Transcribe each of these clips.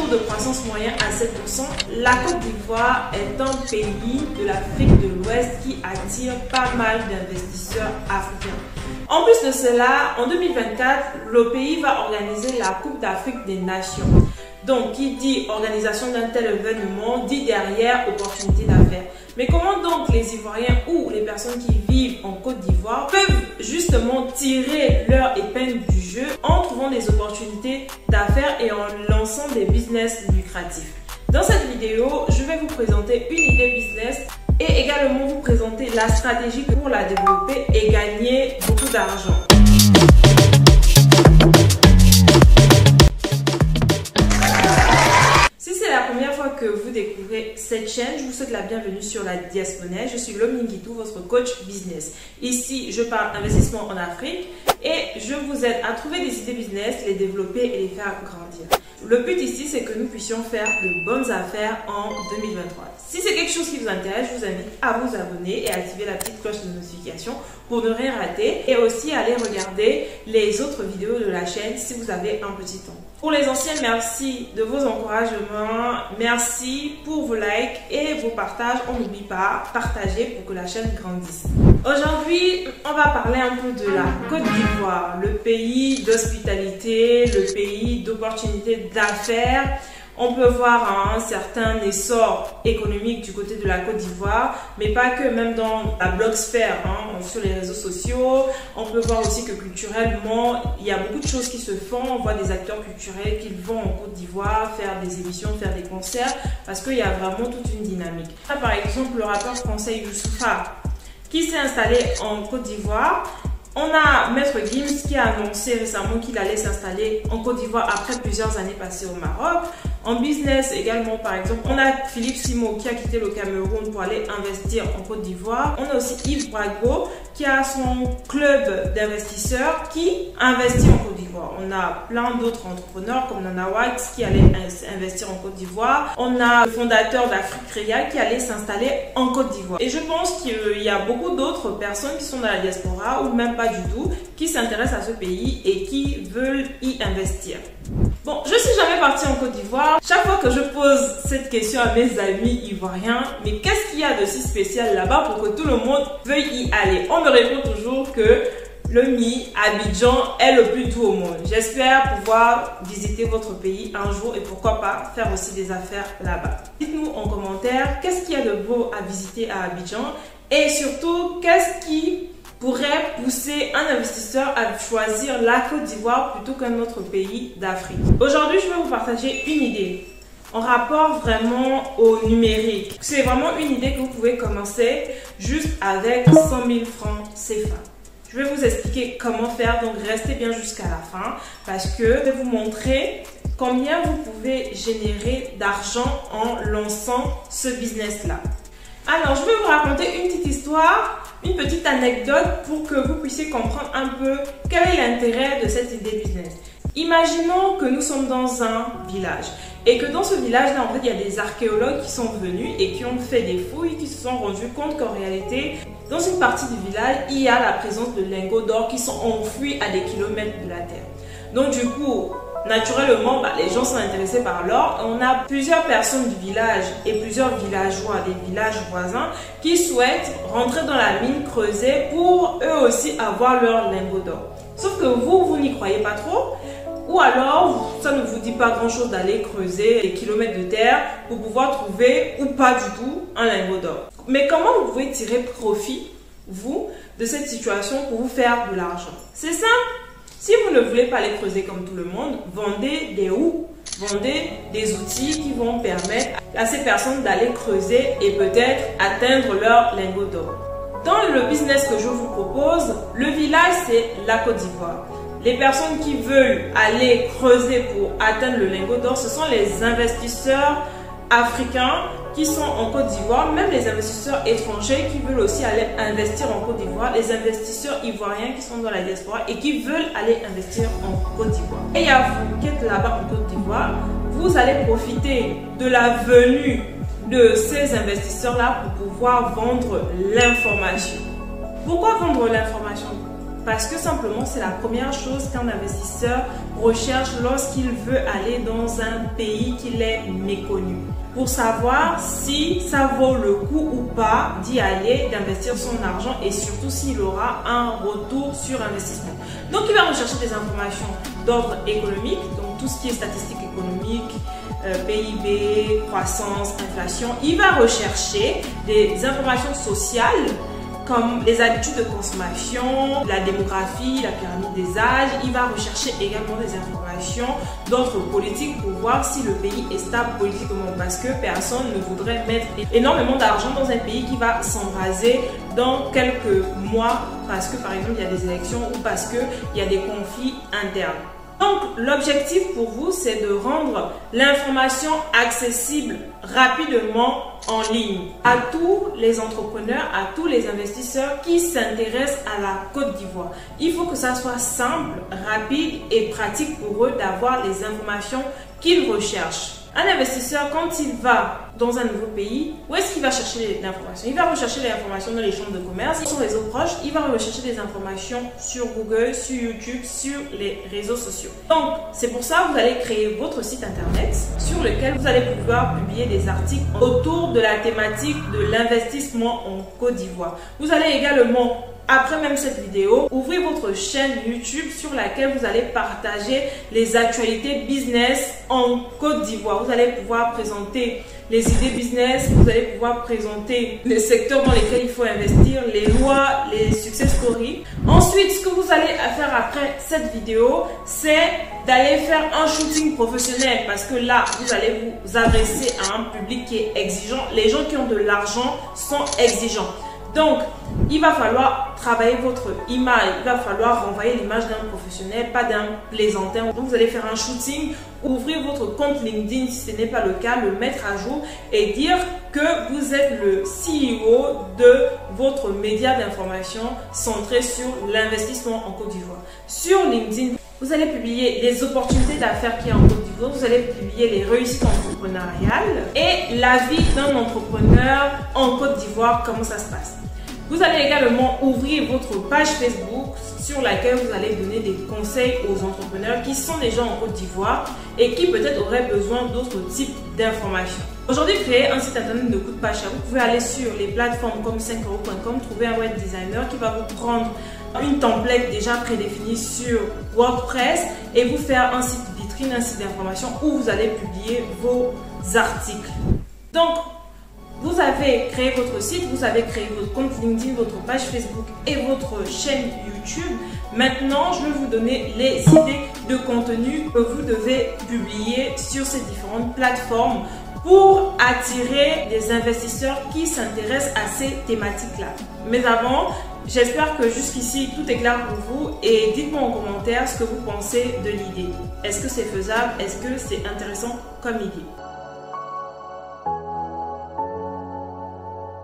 taux de croissance moyen à 7%, la Côte d'Ivoire est un pays de l'Afrique de l'Ouest qui attire pas mal d'investisseurs africains. En plus de cela, en 2024, le pays va organiser la Coupe d'Afrique des Nations. Donc, qui dit organisation d'un tel événement, dit derrière opportunité d'affaires. Mais comment donc les Ivoiriens ou les personnes qui vivent en Côte d'Ivoire peuvent justement tirer leur épingle du jeu en trouvant des opportunités d'affaires et en lançant des business lucratifs? Dans cette vidéo, je vais vous présenter une idée business et également vous présenter la stratégie pour la développer et gagner beaucoup d'argent. Que vous découvrez cette chaîne, je vous souhaite la bienvenue sur la Diaspona. Je suis Lom Ningitou, votre coach business. Ici, je parle investissement en Afrique et je vous aide à trouver des idées business, les développer et les faire grandir. Le but ici, c'est que nous puissions faire de bonnes affaires en 2023. Si c'est quelque chose qui vous intéresse, je vous invite à vous abonner et à activer la petite cloche de notification pour ne rien rater et aussi aller regarder les autres vidéos de la chaîne si vous avez un petit temps. Pour les anciens, merci de vos encouragements, merci pour vos likes et vos partages. On n'oublie pas, partagez pour que la chaîne grandisse. Aujourd'hui, on va parler un peu de la Côte d'Ivoire, le pays d'hospitalité, le pays d'opportunités d'affaires. On peut voir un certain essor économique du côté de la Côte d'Ivoire, mais pas que, même dans la blogsphère, sur les réseaux sociaux. On peut voir aussi que culturellement, il y a beaucoup de choses qui se font. On voit des acteurs culturels qui vont en Côte d'Ivoire faire des émissions, faire des concerts, parce qu'il y a vraiment toute une dynamique. Là, par exemple, le rappeur français Youssoupha, qui s'est installé en Côte d'Ivoire. On a Maître Gims qui a annoncé récemment qu'il allait s'installer en Côte d'Ivoire après plusieurs années passées au Maroc. En business également, par exemple, on a Philippe Simo qui a quitté le Cameroun pour aller investir en Côte d'Ivoire. On a aussi Yves Brago qui a son club d'investisseurs qui investit en Côte d'Ivoire. On a plein d'autres entrepreneurs comme Nana Wax qui allait investir en Côte d'Ivoire. On a le fondateur d'Afrique Créa qui allait s'installer en Côte d'Ivoire. Et je pense qu'il y a beaucoup d'autres personnes qui sont dans la diaspora ou même pas du tout, qui s'intéressent à ce pays et qui veulent y investir. Bon, je suis jamais partie en Côte d'Ivoire. Chaque fois que je pose cette question à mes amis ivoiriens, mais qu'est-ce qu'il y a de si spécial là-bas pour que tout le monde veuille y aller? On me répond toujours que le MI, Abidjan, est le plus doux au monde. J'espère pouvoir visiter votre pays un jour et pourquoi pas faire aussi des affaires là-bas. Dites-nous en commentaire qu'est-ce qu'il y a de beau à visiter à Abidjan et surtout qu'est-ce qui pourrait pousser un investisseur à choisir la Côte d'Ivoire plutôt qu'un autre pays d'Afrique. Aujourd'hui, je vais vous partager une idée en rapport vraiment au numérique. C'est vraiment une idée que vous pouvez commencer juste avec 100 000 francs CFA. Je vais vous expliquer comment faire, donc restez bien jusqu'à la fin parce que je vais vous montrer combien vous pouvez générer d'argent en lançant ce business-là. Alors, je vais vous raconter une petite histoire, une petite anecdote pour que vous puissiez comprendre un peu quel est l'intérêt de cette idée business. Imaginons que nous sommes dans un village et que dans ce village-là, en fait, il y a des archéologues qui sont venus et qui ont fait des fouilles, qui se sont rendus compte qu'en réalité, dans une partie du village, il y a la présence de lingots d'or qui sont enfouis à des kilomètres de la terre. Donc, du coup, naturellement, les gens sont intéressés par l'or. On a plusieurs personnes du village et plusieurs villageois, des villages voisins, qui souhaitent rentrer dans la mine, creuser pour eux aussi avoir leur lingot d'or. Sauf que vous n'y croyez pas trop. Ou alors, ça ne vous dit pas grand-chose d'aller creuser des kilomètres de terre pour pouvoir trouver, ou pas du tout, un lingot d'or. Mais comment vous pouvez tirer profit, vous, de cette situation pour vous faire de l'argent? C'est simple. Si vous ne voulez pas aller creuser comme tout le monde, vendez des houes, vendez des outils qui vont permettre à ces personnes d'aller creuser et peut-être atteindre leur lingot d'or. Dans le business que je vous propose, le village, c'est la Côte d'Ivoire. Les personnes qui veulent aller creuser pour atteindre le lingot d'or, ce sont les investisseurs africains qui sont en Côte d'Ivoire, même les investisseurs étrangers qui veulent aussi aller investir en Côte d'Ivoire, les investisseurs ivoiriens qui sont dans la diaspora et qui veulent aller investir en Côte d'Ivoire. Et à vous qui êtes là-bas en Côte d'Ivoire, vous allez profiter de la venue de ces investisseurs-là pour pouvoir vendre l'information. Pourquoi vendre l'information? Parce que simplement, c'est la première chose qu'un investisseur recherche lorsqu'il veut aller dans un pays qu'il est méconnu. Pour savoir si ça vaut le coup ou pas d'y aller, d'investir son argent et surtout s'il aura un retour sur investissement. Donc, il va rechercher des informations d'ordre économique, donc tout ce qui est statistiques économiques, PIB, croissance, inflation. Il va rechercher des informations sociales comme les habitudes de consommation, la démographie, la pyramide des âges. Il va rechercher également des informations d'ordre politique pour voir si le pays est stable politiquement, parce que personne ne voudrait mettre énormément d'argent dans un pays qui va s'embraser dans quelques mois parce que par exemple il y a des élections ou parce qu'il y a des conflits internes. Donc, l'objectif pour vous, c'est de rendre l'information accessible rapidement en ligne à tous les entrepreneurs, à tous les investisseurs qui s'intéressent à la Côte d'Ivoire. Il faut que ça soit simple, rapide et pratique pour eux d'avoir les informations qu'ils recherchent. Un investisseur, quand il va dans un nouveau pays, où est-ce qu'il va chercher l'information? Il va rechercher l'information dans les chambres de commerce, son réseau proche, il va rechercher des informations sur Google, sur YouTube, sur les réseaux sociaux. Donc, c'est pour ça que vous allez créer votre site internet sur lequel vous allez pouvoir publier des articles autour de la thématique de l'investissement en Côte d'Ivoire. Vous allez également, après même cette vidéo, ouvrir votre chaîne YouTube sur laquelle vous allez partager les actualités business en Côte d'Ivoire. Vous allez pouvoir présenter les idées business, vous allez pouvoir présenter les secteurs dans lesquels il faut investir, les lois, les success stories. Ensuite, ce que vous allez faire après cette vidéo, c'est d'aller faire un shooting professionnel, parce que là, vous allez vous adresser à un public qui est exigeant. Les gens qui ont de l'argent sont exigeants. Donc, il va falloir travailler votre image, il va falloir renvoyer l'image d'un professionnel, pas d'un plaisantin. Donc, vous allez faire un shooting, ouvrir votre compte LinkedIn si ce n'est pas le cas, le mettre à jour et dire que vous êtes le CEO de votre média d'information centré sur l'investissement en Côte d'Ivoire. Sur LinkedIn, vous allez publier les opportunités d'affaires qu'il y a en Côte d'Ivoire, vous allez publier les réussites entrepreneuriales et la vie d'un entrepreneur en Côte d'Ivoire, comment ça se passe. Vous allez également ouvrir votre page Facebook sur laquelle vous allez donner des conseils aux entrepreneurs qui sont déjà en Côte d'Ivoire et qui peut-être auraient besoin d'autres types d'informations. Aujourd'hui, créer un site internet ne coûte pas cher. Vous pouvez aller sur les plateformes comme 5euros.com, trouver un web designer qui va vous prendre une template déjà prédéfinie sur WordPress et vous faire un site vitrine, un site d'information où vous allez publier vos articles. Donc, vous avez créé votre site, vous avez créé votre compte LinkedIn, votre page Facebook et votre chaîne YouTube. Maintenant, je vais vous donner les idées de contenu que vous devez publier sur ces différentes plateformes pour attirer des investisseurs qui s'intéressent à ces thématiques-là. Mais avant, j'espère que jusqu'ici, tout est clair pour vous et dites-moi en commentaire ce que vous pensez de l'idée. Est-ce que c'est faisable? Est-ce que c'est intéressant comme idée?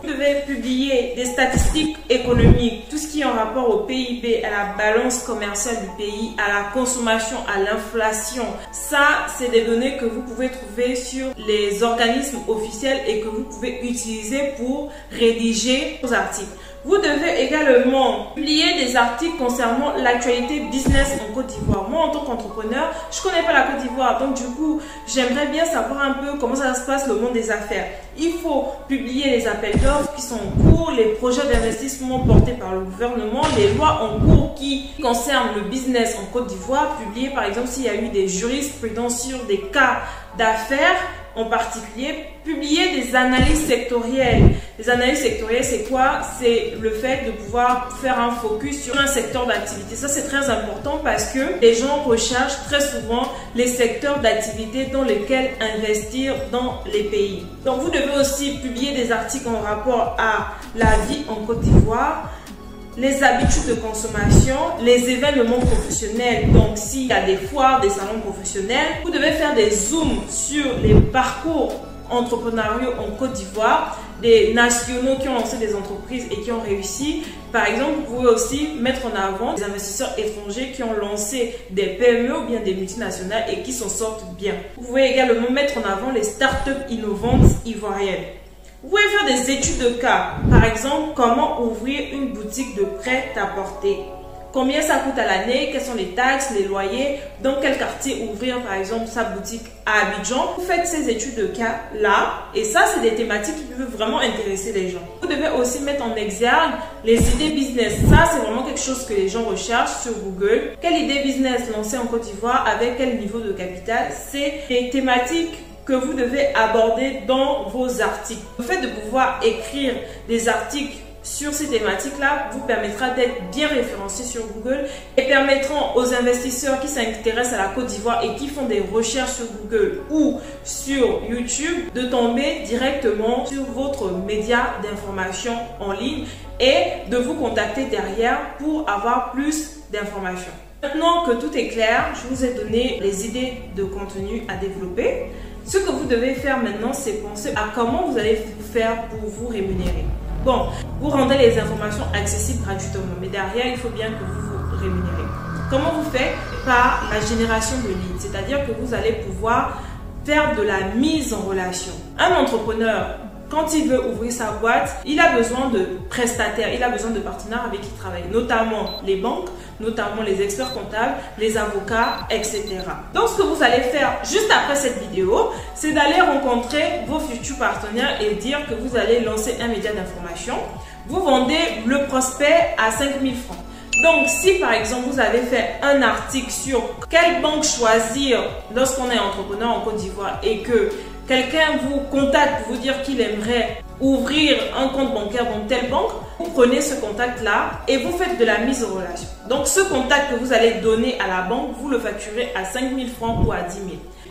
Vous devez publier des statistiques économiques, tout ce qui est en rapport au PIB, à la balance commerciale du pays, à la consommation, à l'inflation. Ça, c'est des données que vous pouvez trouver sur les organismes officiels et que vous pouvez utiliser pour rédiger vos articles. Vous devez également publier des articles concernant l'actualité business en Côte d'Ivoire. Moi, en tant qu'entrepreneur, je ne connais pas la Côte d'Ivoire. Donc, du coup, j'aimerais bien savoir un peu comment ça se passe le monde des affaires. Il faut publier les appels d'offres qui sont en cours, les projets d'investissement portés par le gouvernement, les lois en cours qui concernent le business en Côte d'Ivoire. Publier, par exemple, s'il y a eu des jurisprudences sur des cas d'affaires en particulier, publier des analyses sectorielles. Les analyses sectorielles, c'est quoi? C'est le fait de pouvoir faire un focus sur un secteur d'activité. Ça, c'est très important parce que les gens recherchent très souvent les secteurs d'activité dans lesquels investir dans les pays. Donc, vous devez aussi publier des articles en rapport à la vie en Côte d'Ivoire, les habitudes de consommation, les événements professionnels. Donc, s'il y a des foires, des salons professionnels, vous devez faire des zooms sur les parcours entrepreneuriaux en Côte d'Ivoire, des nationaux qui ont lancé des entreprises et qui ont réussi. Par exemple, vous pouvez aussi mettre en avant des investisseurs étrangers qui ont lancé des PME ou bien des multinationales et qui s'en sortent bien. Vous pouvez également mettre en avant les startups innovantes ivoiriennes. Vous pouvez faire des études de cas. Par exemple, comment ouvrir une boutique de prêt-à-porter. combien ça coûte à l'année, quelles sont les taxes, les loyers, dans quel quartier ouvrir par exemple sa boutique à Abidjan. Vous faites ces études de cas là et ça c'est des thématiques qui peuvent vraiment intéresser les gens. Vous devez aussi mettre en exergue les idées business. Ça c'est vraiment quelque chose que les gens recherchent sur Google. Quelle idée business lancer en Côte d'Ivoire avec quel niveau de capital? C'est des thématiques que vous devez aborder dans vos articles. Le fait de pouvoir écrire des articles sur ces thématiques-là vous permettra d'être bien référencé sur Google et permettront aux investisseurs qui s'intéressent à la Côte d'Ivoire et qui font des recherches sur Google ou sur YouTube de tomber directement sur votre média d'information en ligne et de vous contacter derrière pour avoir plus d'informations. Maintenant que tout est clair, je vous ai donné les idées de contenu à développer. Ce que vous devez faire maintenant, c'est penser à comment vous allez faire pour vous rémunérer. Bon, vous rendez les informations accessibles gratuitement, mais derrière, il faut bien que vous vous rémunérez. Comment vous faites? Par la génération de leads, c'est-à-dire que vous allez pouvoir faire de la mise en relation. Un entrepreneur, quand il veut ouvrir sa boîte, il a besoin de prestataires, il a besoin de partenaires avec qui travailler, notamment les banques, notamment les experts comptables, les avocats, etc. Donc, ce que vous allez faire juste après cette vidéo, c'est d'aller rencontrer vos futurs partenaires et dire que vous allez lancer un média d'information. Vous vendez le prospect à 5 000 francs. Donc, si par exemple, vous avez fait un article sur quelle banque choisir lorsqu'on est entrepreneur en Côte d'Ivoire et que quelqu'un vous contacte pour vous dire qu'il aimerait ouvrir un compte bancaire dans telle banque, vous prenez ce contact-là et vous faites de la mise en relation. Donc, ce contact que vous allez donner à la banque, vous le facturez à 5 000 francs ou à 10 000.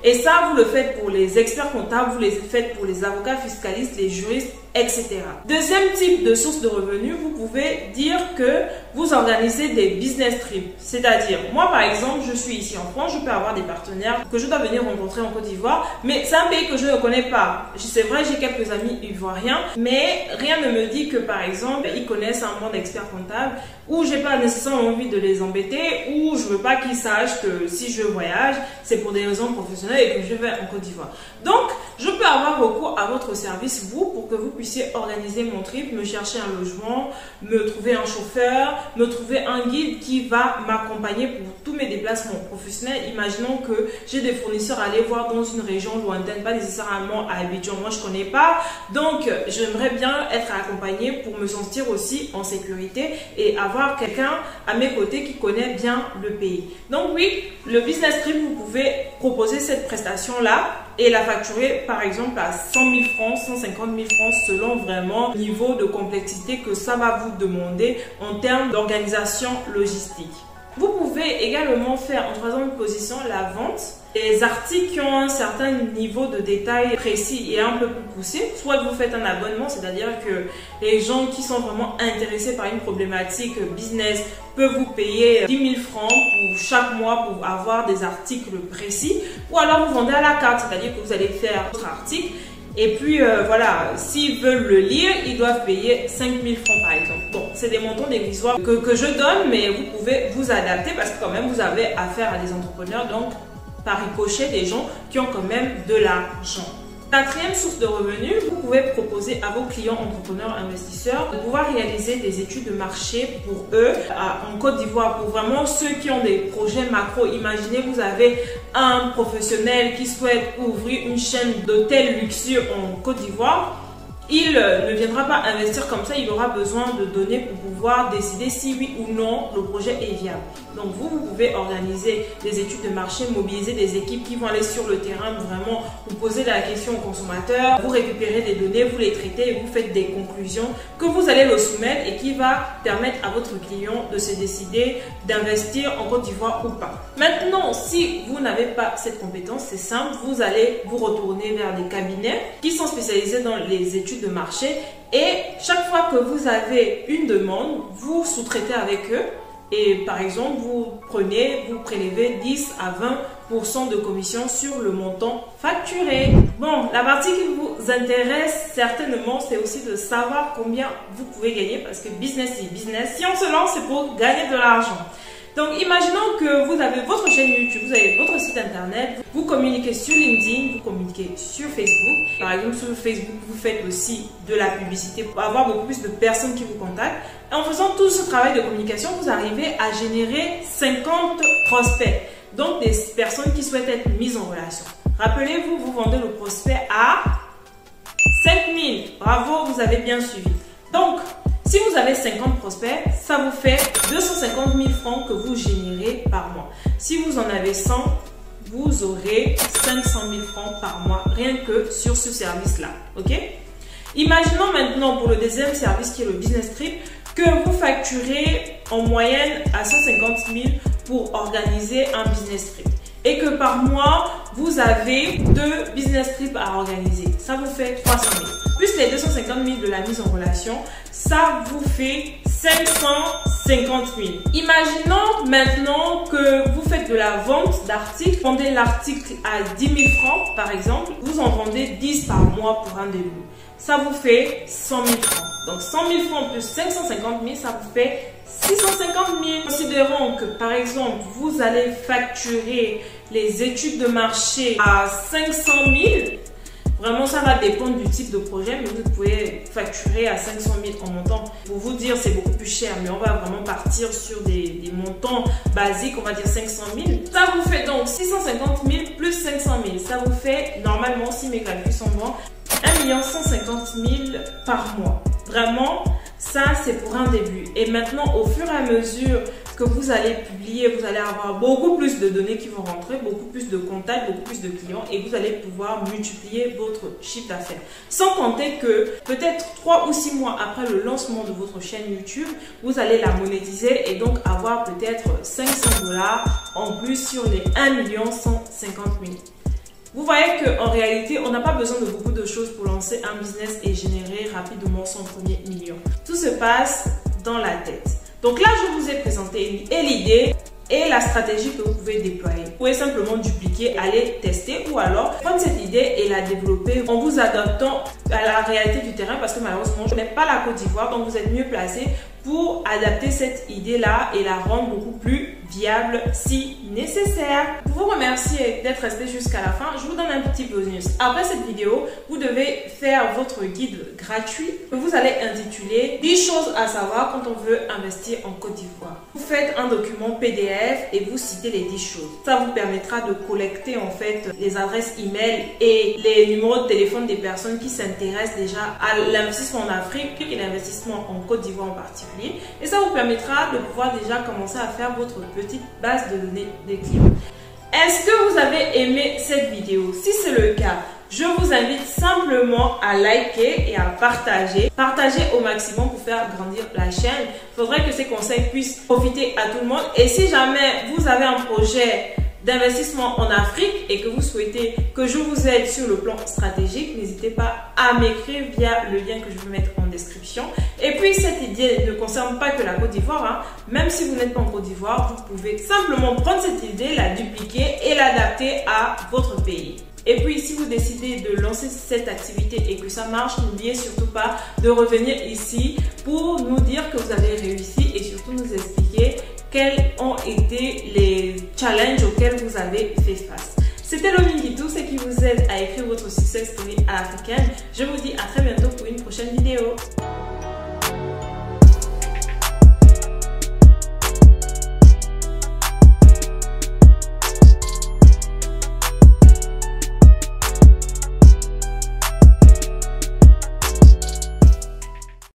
Et ça, vous le faites pour les experts comptables, vous le faites pour les avocats fiscalistes, les juristes, etc. Deuxième type de source de revenus, vous pouvez dire que vous organisez des business trips. C'est-à-dire, moi par exemple, je suis ici en France, je peux avoir des partenaires que je dois venir rencontrer en Côte d'Ivoire, mais c'est un pays que je ne connais pas. C'est vrai, j'ai quelques amis ivoiriens, mais rien ne me dit que par exemple, ils connaissent un monde d'experts comptables, ou j'ai pas nécessairement envie de les embêter, ou je veux pas qu'ils sachent que si je voyage, c'est pour des raisons professionnelles et que je vais en Côte d'Ivoire. Donc, je peux avoir recours à votre service, vous, pour que vous puissiez organiser mon trip, me chercher un logement, me trouver un chauffeur, me trouver un guide qui va m'accompagner pour tous mes déplacements professionnels. Imaginons que j'ai des fournisseurs à aller voir dans une région lointaine, pas nécessairement à Abidjan, moi je connais pas, donc j'aimerais bien être accompagnée pour me sentir aussi en sécurité et avoir quelqu'un à mes côtés qui connaît bien le pays. Donc oui, le business trip, vous pouvez proposer cette prestation-là et la facturer par exemple à 100 000 francs, 150 000 francs selon vraiment le niveau de complexité que ça va vous demander en termes d'organisation logistique. Vous pouvez également faire en troisième position la vente des articles qui ont un certain niveau de détail précis et un peu plus poussé. Soit vous faites un abonnement, c'est-à-dire que les gens qui sont vraiment intéressés par une problématique business peuvent vous payer 10 000 francs pour chaque mois pour avoir des articles précis. Ou alors vous vendez à la carte, c'est-à-dire que vous allez faire votre article. Et puis voilà, s'ils veulent le lire, ils doivent payer 5 000 francs par exemple. Bon, c'est des montants dérisoires que je donne, mais vous pouvez vous adapter parce que quand même vous avez affaire à des entrepreneurs, donc par ricochet des gens qui ont quand même de l'argent. Quatrième source de revenus, vous pouvez proposer à vos clients entrepreneurs investisseurs de pouvoir réaliser des études de marché pour eux en Côte d'Ivoire. Pour vraiment ceux qui ont des projets macro, imaginez vous avez un professionnel qui souhaite ouvrir une chaîne d'hôtels luxueux en Côte d'Ivoire. Il ne viendra pas investir comme ça, il aura besoin de données pour pouvoir décider si oui ou non le projet est viable. Donc vous pouvez organiser des études de marché, mobiliser des équipes qui vont aller sur le terrain, vraiment vous poser la question aux consommateurs, vous récupérez des données, vous les traitez et vous faites des conclusions que vous allez le soumettre et qui va permettre à votre client de se décider d'investir en Côte d'Ivoire ou pas. Maintenant, si vous n'avez pas cette compétence, c'est simple, vous allez vous retourner vers des cabinets qui sont spécialisés dans les études de marché et chaque fois que vous avez une demande, vous sous-traitez avec eux et par exemple vous prélevez 10 à 20% de commission sur le montant facturé. Bon, la partie qui vous intéresse certainement, c'est aussi de savoir combien vous pouvez gagner parce que business c'est business. Si on se lance, c'est pour gagner de l'argent. Donc, imaginons que vous avez votre chaîne YouTube, vous avez votre site internet, vous communiquez sur LinkedIn, vous communiquez sur Facebook. Par exemple, sur Facebook, vous faites aussi de la publicité pour avoir beaucoup plus de personnes qui vous contactent. Et en faisant tout ce travail de communication, vous arrivez à générer 50 prospects. Donc, des personnes qui souhaitent être mises en relation. Rappelez-vous, vous vendez le prospect à 5000. Bravo, vous avez bien suivi. Donc, si vous avez 50 prospects, ça vous fait 250 000 francs que vous générez par mois. Si vous en avez 100, vous aurez 500 000 francs par mois, rien que sur ce service-là. Ok? Imaginons maintenant pour le deuxième service qui est le business trip, que vous facturez en moyenne à 150 000 pour organiser un business trip. Et que par mois, vous avez 2 business trips à organiser. Ça vous fait 300 000. Plus les 250 000 de la mise en relation, ça vous fait 550 000. Imaginons maintenant que vous faites de la vente d'articles. Vous vendez l'article à 10 000 francs, par exemple. Vous en vendez 10 par mois pour un début. Ça vous fait 100 000 francs. Donc 100 000 francs plus 550 000, ça vous fait 650 000. Considérons que par exemple, vous allez facturer les études de marché à 500 000. Vraiment, ça va dépendre du type de projet, mais vous pouvez facturer à 500 000 en montant. Pour vous dire, c'est beaucoup plus cher, mais on va vraiment partir sur des montants basiques, on va dire 500 000. Ça vous fait donc 650 000 plus 500 000. Ça vous fait, normalement, si mes calculs sont bons, 1 150 000 par mois. Vraiment, ça c'est pour un début. Et maintenant, au fur et à mesure que vous allez publier, vous allez avoir beaucoup plus de données qui vont rentrer, beaucoup plus de contacts, beaucoup plus de clients et vous allez pouvoir multiplier votre chiffre d'affaires. Sans compter que peut-être 3 ou 6 mois après le lancement de votre chaîne YouTube, vous allez la monétiser et donc avoir peut-être 500 $ en plus sur les 1 150 000. Vous voyez qu'en réalité, on n'a pas besoin de beaucoup de choses pour lancer un business et générer rapidement son premier million. Tout se passe dans la tête. Donc là, je vous ai présenté l'idée et la stratégie que vous pouvez déployer. Vous pouvez simplement dupliquer, aller tester ou alors prendre cette idée et la développer en vous adaptant à la réalité du terrain parce que malheureusement, je n'ai pas la Côte d'Ivoire, donc vous êtes mieux placé pour adapter cette idée-là et la rendre beaucoup plus viable si nécessaire. Pour vous remercier d'être resté jusqu'à la fin, je vous donne un petit bonus. Après cette vidéo, vous devez faire votre guide gratuit que vous allez intituler 10 choses à savoir quand on veut investir en Côte d'Ivoire. Vous faites un document PDF et vous citez les 10 choses. Ça vous permettra de collecter en fait les adresses email et les numéros de téléphone des personnes qui s'intéressent déjà à l'investissement en Afrique et l'investissement en Côte d'Ivoire en particulier. Et ça vous permettra de pouvoir déjà commencer à faire votre petite base de données des clients. Est-ce que vous avez aimé cette vidéo? Si c'est le cas, je vous invite simplement à liker et à partager. Partagez au maximum pour faire grandir la chaîne. Il faudrait que ces conseils puissent profiter à tout le monde. Et si jamais vous avez un projet d'investissement en Afrique et que vous souhaitez que je vous aide sur le plan stratégique, n'hésitez pas à m'écrire via le lien que je vais mettre en description. Et puis cette idée ne concerne pas que la Côte d'Ivoire, Même si vous n'êtes pas en Côte d'Ivoire, vous pouvez simplement prendre cette idée, la dupliquer et l'adapter à votre pays. Et puis si vous décidez de lancer cette activité et que ça marche, n'oubliez surtout pas de revenir ici pour nous dire que vous avez réussi et surtout nous expliquer quels ont été les challenges auxquels vous avez fait face. C'était Lominguitou, ce qui vous aide à écrire votre success story à l'africaine. Je vous dis à très bientôt pour une prochaine vidéo.